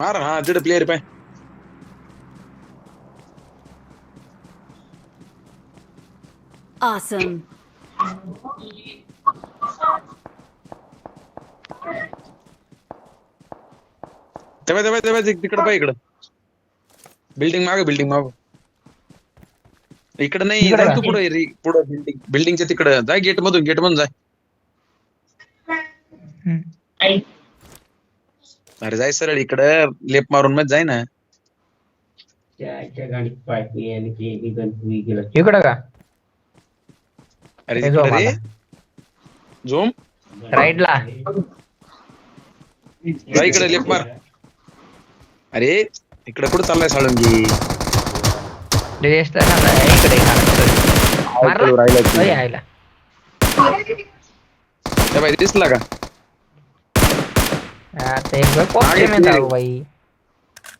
मार हा तिथे प्लेयर पाय Awesome. तेव्हा तेव्हा तेव्हा तिकडं पाय इकडं बिल्डिंग माग इकडं नाही इकडं जाय का? तू पुढे पुढं बिल्डिंगच्या तिकडं जाय गेट मधून जाय हम्म. अरे जाय सरळ इकडं लेप मारून मग जाय ना इकडं का? अरे हे जो इकडे रे मला झोम राईटला. जाय इकडे लेप मार अरे इकडे कुठं चाललाय साळुंगी इकडे मारला. राहिला अरे आयला. त्या बाई दिसला का आता एक वेळ पोहोचते मी जाऊ बाई.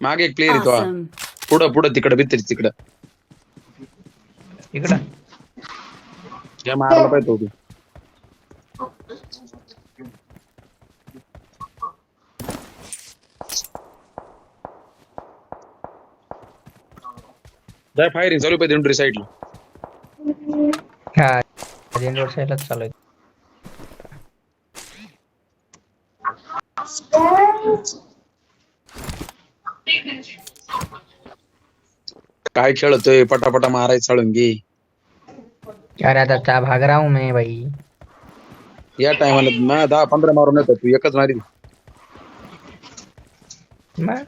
मागे एक प्लेयर येतो Awesome. पुढं तिकडं भीतरी तिकडं इकडं ज्या मारला पाहिजे तो जाय फायरिंग चालू पाहिजे एंट्री साईडला हा रोड साईडलाच चालू आहे. काय खेळतोय पटापटा मारायचं साळुंगी अरे आता चा भाग रहा हूं मैं भाई. या टायमाला ना 10-15 मारून येतो तू एकच मारी मग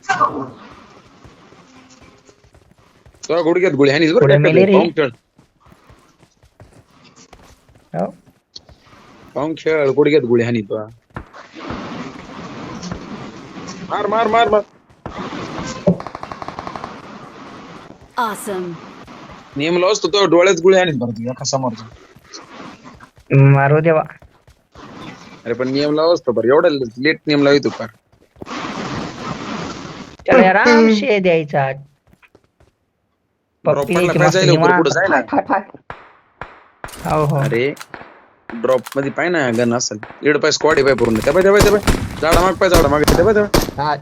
तुला गुडघ्यात गोळी हानीस पुढे बरं मेले रे. हो. पाहून खेळ गुडघ्यात गोळी हानी तुला मार मार मार मार Awesome. नियम लावस तो डोळ्यात गोळी हानीस बरं तू एका समोरचा मारू देवा. अरे पण नियम लावस तो बरं एवढा लेट नियम लावी तू फार त्याला आराम शे द्यायचा. ड्रॉप पप्पी पडला की काय मस्त जायला निवांत. पुढे जाय ना हो हो. अरे ड्रॉप मध्ये पाय ना गन असेल इड पाय स्क्वॉड आहे पाय पूर्ण त्या पाय झाडा माग पाय झाडा माग त्या पाय हा.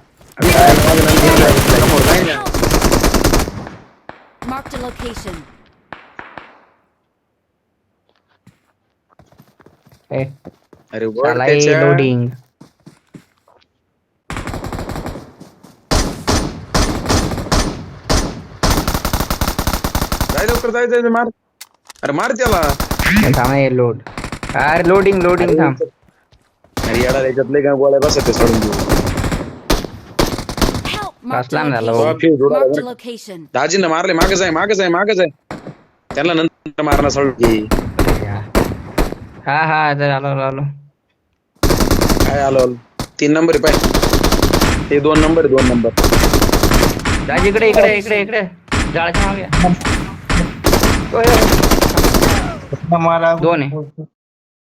समोर जाय ना Marked a location. ए, अरे वर चला त्याच्या लोडिंग. जाय लवकर जाय मार अरे मार त्याला थांब हे लोड. अरे लोडिंग थांब. अरे याला त्याच्यात लय गोळ्या बसत सोडून देऊ Help! Marked a Aslan झालं location. भाऊ. फ्यूज उडाला Marked a बरं का. location. दाजीनं मारले मागे जाय त्यांना नंतर मारणार सोडून हा तर आलो. काय आलो 3 नंबर आहे पाय ते 2 नंबर आहे 2 नंबर राज इकडे जाळच्या मागे. दोन आहे.